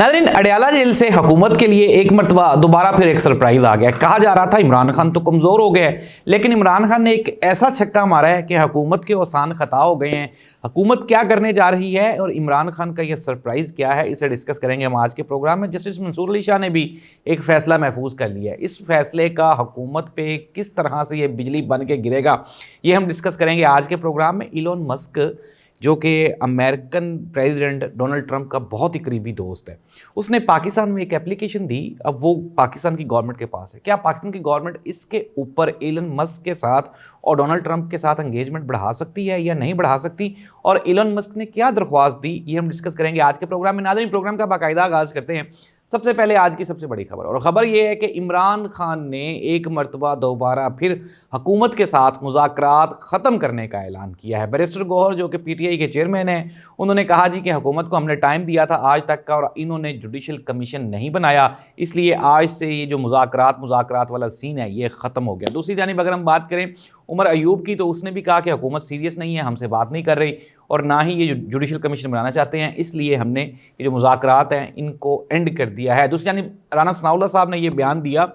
नाज़रीन, अडयाला जेल से हुकूमत के लिए एक मरतबा दोबारा फिर एक सरप्राइज आ गया। कहा जा रहा था इमरान खान तो कमज़ोर हो गया है, लेकिन इमरान खान ने एक ऐसा छक्का मारा है कि हुकूमत के आसान खता हो गए हैं। हुकूमत क्या करने जा रही है और इमरान खान का यह सरप्राइज़ क्या है, इसे डिस्कस करेंगे हम आज के प्रोग्राम में। जस्टिस मंसूर अली शाह ने भी एक फ़ैसला महफूज कर लिया है। इस फैसले का हुकूमत पे किस तरह से ये बिजली बन के गिरेगा, ये हम डिस्कस करेंगे आज के प्रोग्राम में। इलोन मस्क जो कि अमेरिकन प्रेसिडेंट डोनाल्ड ट्रंप का बहुत ही करीबी दोस्त है, उसने पाकिस्तान में एक एप्लीकेशन दी। अब वो पाकिस्तान की गवर्नमेंट के पास है। क्या पाकिस्तान की गवर्नमेंट इसके ऊपर इलोन मस्क के साथ और डोनाल्ड ट्रंप के साथ एंगेजमेंट बढ़ा सकती है या नहीं बढ़ा सकती, और इलोन मस्क ने क्या दरख्वास्त दी, ये हम डिस्कस करेंगे आज के प्रोग्राम में। नाज़रीन, प्रोग्राम का बाकायदा आगाज़ करते हैं। सबसे पहले आज की सबसे बड़ी खबर, और ख़बर ये है कि इमरान खान ने एक मरतबा दोबारा फिर हुकूमत के साथ मुज़ाकरात ख़त्म करने का ऐलान किया है। बैरिस्टर गौहर जो कि पीटीआई के चेयरमैन हैं, उन्होंने कहा जी कि हुकूमत को हमने टाइम दिया था आज तक का, और इन्होंने जुडिशल कमीशन नहीं बनाया, इसलिए आज से ये जो मुज़ाकरात वाला सीन है ये ख़त्म हो गया। दूसरी जानिब अगर हम बात करें उमर अयूब की, तो उसने भी कहा कि हुकूमत सीरियस नहीं है, हमसे बात नहीं कर रही और ना ही ये जुडिशल कमीशन बनाना चाहते हैं, इसलिए हमने ये जो मुज़ाकरात हैं इनको एंड कर दिया है। दूसरी जानिब राना सनाउल्लाह साहब ने ये बयान दिया।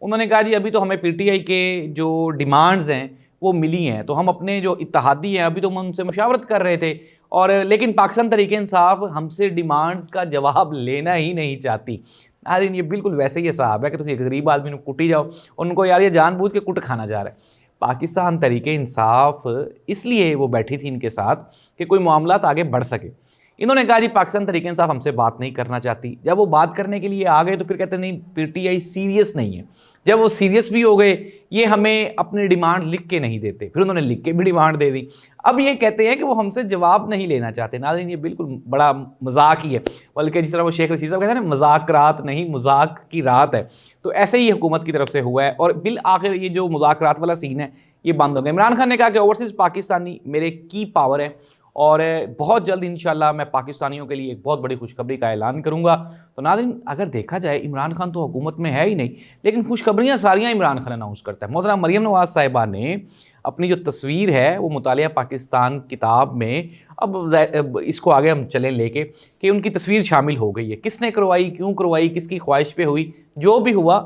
उन्होंने कहा जी अभी तो हमें पीटीआई के जो डिमांड्स हैं वो मिली हैं, तो हम अपने जो इत्तेहादी हैं अभी तो हम उनसे मुशावरत कर रहे थे, और लेकिन पाकिस्तान तहरीक इंसाफ हमसे डिमांड्स का जवाब लेना ही नहीं चाहती। नाज़रीन, ये बिल्कुल वैसे ही साहब है कि तुम एक गरीब आदमी को कुटी जाओ, उनको यार ये जानबूझ के कुट खाना जा रहा है। पाकिस्तान तहरीक इंसाफ इसलिए वो बैठी थी इनके साथ कि कोई मामला आगे बढ़ सके। इन्होंने कहा जी पाकिस्तान तहरीक इंसाफ हमसे बात नहीं करना चाहती। जब वो बात करने के लिए आ गए तो फिर कहते नहीं पीटीआई सीरियस नहीं है। जब वो सीरियस भी हो गए, ये हमें अपनी डिमांड लिख के नहीं देते, फिर उन्होंने लिख के भी डिमांड दे दी। अब ये कहते हैं कि वो हमसे जवाब नहीं लेना चाहते। नाज़रीन, ये बिल्कुल बड़ा मजाक ही है, बल्कि जिस तरह वो शेख रशीद साहब कहते हैं ना, मजाक रात नहीं मजाक की रात है, तो ऐसे ही हुकूमत की तरफ से हुआ है। और बिल आखिर ये जो मुज़ाकरात वाला सीन है ये बंद हो गया। इमरान खान ने कहा कि ओवरसीज़ पाकिस्तानी मेरे की पावर है, और बहुत जल्द इंशाल्लाह मैं पाकिस्तानियों के लिए एक बहुत बड़ी खुशखबरी का ऐलान करूंगा। तो नाज़रीन, अगर देखा जाए इमरान खान तो हुकूमत में है ही नहीं, लेकिन खुशखबरियां सारियां इमरान खान अनाउंस करता है। मोहतरम मरियम नवाज़ साहिबा ने अपनी जो तस्वीर है वो मुतालिया पाकिस्तान किताब में, अब इसको आगे हम चलें लेके कि उनकी तस्वीर शामिल हो गई है। किसने करवाई, क्यों करवाई, किसकी ख्वाहिश पे हुई, जो भी हुआ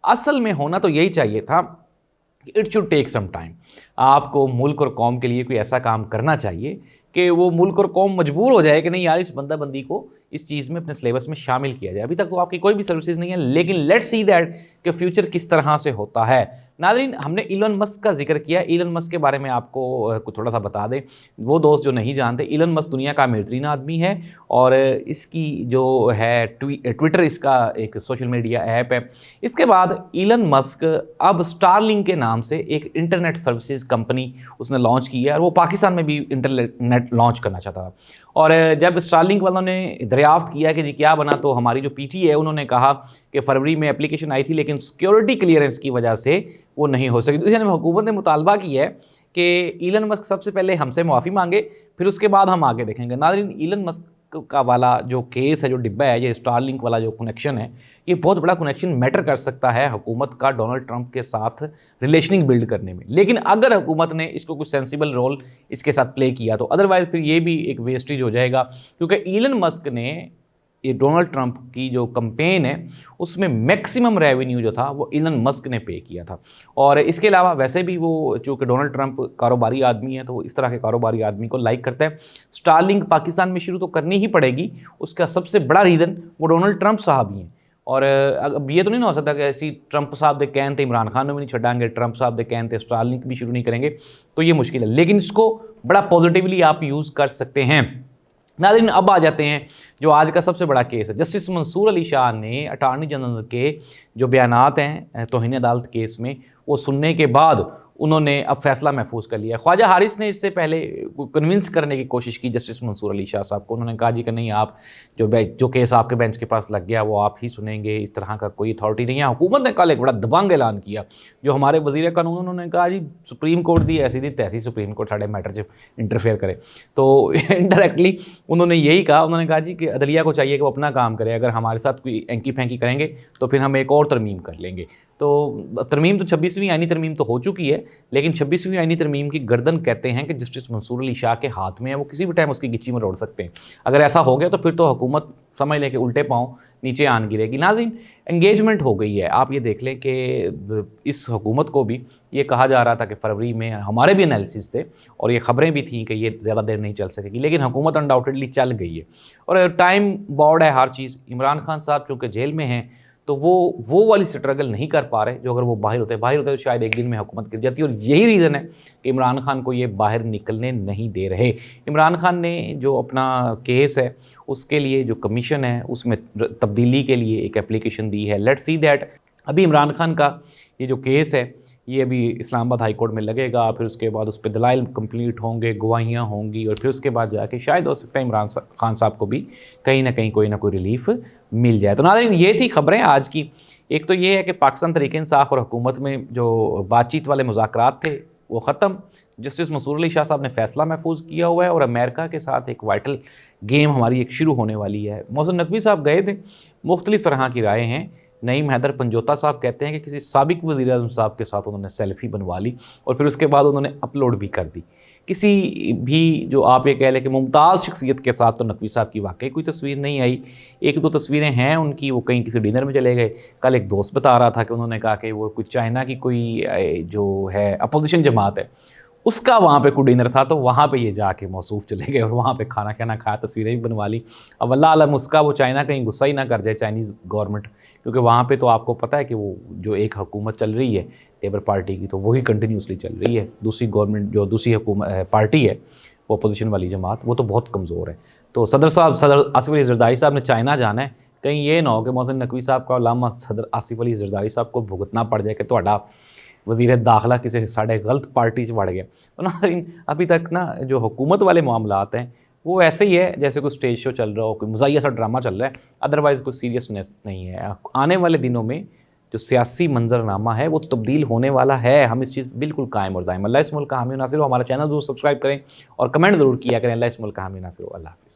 असल में होना तो यही चाहिए था। It should take some time. आपको मुल्क और कौम के लिए कोई ऐसा काम करना चाहिए कि वो मुल्क और कौम मजबूर हो जाए कि नहीं यार, इस बंदी को इस चीज़ में अपने सिलेबस में शामिल किया जाए। अभी तक तो आपकी कोई भी सर्विसेज नहीं है, लेकिन लेट्स सी दैट कि फ्यूचर किस तरह से होता है। नाज़रीन, हमने इलोन मस्क का जिक्र किया। इलोन मस्क के बारे में आपको कुछ थोड़ा सा बता दें, वो दोस्त जो नहीं जानते, इलोन मस्क दुनिया का अमीरतरीन आदमी है, और इसकी जो है ट्विटर इसका एक सोशल मीडिया ऐप है। इसके बाद इलोन मस्क अब स्टारलिंक के नाम से एक इंटरनेट सर्विसेज कंपनी उसने लॉन्च की है, और वो पाकिस्तान में भी इंटरनेट लॉन्च करना चाहता था। और जब स्टारलिंक वालों ने दरियाफ्त किया कि जी क्या बना, तो हमारी जो पीटी है उन्होंने कहा कि फरवरी में एप्लीकेशन आई थी, लेकिन सिक्योरिटी क्लियरेंस की वजह से वो नहीं हो सकी। तो हुकूमत ने मुतालबा की है कि इलन मस्क सबसे पहले हमसे माफ़ी मांगे, फिर उसके बाद हम आगे देखेंगे। नाज़रीन, इलन मस्क का वाला जो केस है, जो डिब्बा है, ये स्टारलिंक वाला जो कनेक्शन है, ये बहुत बड़ा कनेक्शन मैटर कर सकता है हुकूमत का डोनाल्ड ट्रंप के साथ रिलेशनिंग बिल्ड करने में। लेकिन अगर हुकूमत ने इसको कुछ सेंसिबल रोल इसके साथ प्ले किया तो अदरवाइज़ फिर ये भी एक वेस्टेज हो जाएगा, क्योंकि इलन मस्क ने ये डोनाल्ड ट्रंप की जो कैंपेन है उसमें मैक्सिमम रेवेन्यू जो था वो इलन मस्क ने पे किया था। और इसके अलावा वैसे भी वो चूँकि डोनाल्ड ट्रंप कारोबारी आदमी है, तो वो इस तरह के कारोबारी आदमी को लाइक करता है। स्टारलिंक पाकिस्तान में शुरू तो करनी ही पड़ेगी, उसका सबसे बड़ा रीज़न वो डोनाल्ड ट्रंप साहब ही हैं। और अब ये तो नहीं हो सकता कि ऐसी ट्रंप साहब दे कहते इमरान खान में भी नहीं छड़ाएंगे, ट्रंप साहब दे कहते स्टारलिंक भी शुरू नहीं करेंगे, तो ये मुश्किल है। लेकिन इसको बड़ा पॉजिटिवली आप यूज़ कर सकते हैं। नाज़रीन, अब आ जाते हैं जो आज का सबसे बड़ा केस है। जस्टिस मंसूर अली शाह ने अटार्नी जनरल के जो बयानात हैं तौहीन अदालत केस में, वो सुनने के बाद उन्होंने अब फैसला महफूज कर लिया। ख्वाजा हारिस ने इससे पहले कन्विंस करने की कोशिश की जस्टिस मंसूर अली शाह साहब को। उन्होंने कहा जी कि नहीं, आप जो केस आपके बेंच के पास लग गया वो आप ही सुनेंगे, इस तरह का कोई अथॉरिटी नहीं है। हुकूमत ने कल एक बड़ा दबंग ऐलान किया। जो हमारे वज़ीर कानून, उन्होंने कहा जी सुप्रीम कोर्ट दी ऐसी दी तैसी सुप्रीम कोर्ट साढ़े मैटर से इंटरफेयर करे। तो इनडायरेक्टली उन्होंने यही कहा, उन्होंने कहा जी कि अदलिया को चाहिए कि वो अपना काम करे, अगर हमारे साथ कोई एंकी फेंकी करेंगे तो फिर हम एक और तरमीम कर लेंगे। तो तरमीम तो 26वीं आईनी तरमीम तो हो चुकी है, لیکن 26ویں آئینی ترمیم کی گردن کہتے ہیں کہ جسٹس منصور علی شاہ کے ہاتھ میں ہے، وہ کسی بھی ٹائم اس کی گچی میں روڑ سکتے ہیں۔ اگر ایسا ہو گیا تو پھر تو حکومت سمجھ لیں کہ الٹے پاؤں نیچے آن گرے گی۔ ناظرین، انگیجمنٹ ہو گئی ہے، آپ یہ دیکھ لیں کہ اس حکومت کو بھی یہ کہا جا رہا تھا کہ فروری میں ہمارے بھی انالیسز تھے اور یہ خبریں بھی تھیں کہ یہ زیادہ دیر نہیں چل سکے گی، لیکن حکومت انڈاؤٹڈلی چل گئی ہے اور ٹائم باؤڈ ہے ہر چیز۔ عمران خان صاحب چونکہ جیل میں ہیں تو وہ والی سٹرگل نہیں کر پا رہے جو اگر وہ باہر ہوتے تو شاید ایک دن میں حکومت گر جاتی، اور یہی ریزن ہے کہ عمران خان کو یہ باہر نکلنے نہیں دے رہے۔ عمران خان نے جو اپنا کیس ہے اس کے لیے جو کمیشن ہے اس میں تبدیلی کے لیے ایک اپلیکیشن دی ہے۔ لیٹس سی دیٹ ابھی عمران خان کا یہ جو کیس ہے یہ ابھی اسلام آباد ہائی کورٹ میں لگے گا، پھر اس کے بعد اس پہ دلائل کمپلیٹ ہوں گے، گواہیاں ہوں گی، اور پھر اس کے بعد جا کے شاید ہو سکتا ہے عمران خان صاحب کو بھی کہیں نہ کہیں کوئی نہ کوئی ریلیف مل جائے۔ تو ناظرین، یہ تھی خبریں آج کی۔ ایک تو یہ ہے کہ پاکستان تحریک انصاف اور حکومت میں جو بات چیت والے مذاکرات تھے وہ ختم، جسٹس منصور علی شاہ صاحب نے فیصلہ محفوظ کیا ہوا ہے اور امریکہ کے ساتھ ایک وائٹل گیم ہماری ایک شروع ہونے والی ہے۔ محسن نقوی صاحب گئے تھے، مختلف طرح کی رائے ہیں۔ نعیم حیدر پنجوتا صاحب کہتے ہیں کہ کسی سابق وزیر اعظم صاحب کے ساتھ انہوں نے سیلفی بنوا لی اور پھر اس کے بعد انہوں نے اپلوڈ بھی کر دی۔ کسی بھی جو آپ یہ کہہ لیں کہ ممتاز شخصیت کے ساتھ تو نقوی صاحب کی واقعی کوئی تصویر نہیں آئی۔ ایک دو تصویریں ہیں ان کی، وہ کہیں کسی ڈنر میں چلے گئے۔ کل ایک دوست بتا رہا تھا کہ انہوں نے کہا کہ وہ کوئی چائنا کی کوئی جو ہے اپوزیشن جماعت ہے اس کا وہاں پہ کوئی ڈنر تھا تو وہاں پہ یہ جا کے موصوف چلے گئے اور وہاں پہ کھانا کھایا، تصویریں بھی بنوا لی۔ اب اللہ عالم اس کا وہ چائنا کہیں غصہ ہی نہ کر جائے چائنیز گورنمنٹ، کیونکہ وہاں پہ تو آپ کو پتہ ہے کہ وہ جو ایک حکومت چل رہی ہے لیبر پارٹی کی تو وہی کنٹینیوسلی چل رہی ہے، دوسری گورنمنٹ جو دوسری حکومت پارٹی ہے وہ اپوزیشن والی جماعت وہ تو بہت کمزور ہے۔ تو صدر آصف علی زرداری صاحب نے چائنا جانا ہے، کہیں یہ نہ ہو کہ محسن نقوی صاحب کا علامہ صدر آصف علی زرداری صاحب کو بھگتنا پڑ جائے کہ تہاڈا وزیر داخلہ کسی ساڑھے غلط پارٹی سے بڑھ گیا۔ تو ناظرین، ابھی تک نا جو حکومت والے معاملات ہیں وہ ایسے ہی ہے جیسے کوئی سٹیج شو چل رہا ہو، کوئی مزاحیہ سا ڈرامہ چل رہا ہے، ادروائز کوئی سیریسنیس نہیں ہے۔ آنے والے دنوں میں جو سیاسی منظرنامہ ہے وہ تبدیل ہونے والا ہے، ہم اس چیز بالکل قائم اور دائم۔ اللہ اس ملک کا حامی و ناصر ہو۔ ہمارا چینل ضرور سبسکرائب کریں اور کمنٹ ضرور کیا کریں۔ اللہ اس ملک کا حامی و ناصر ہو۔ اللہ حافظ۔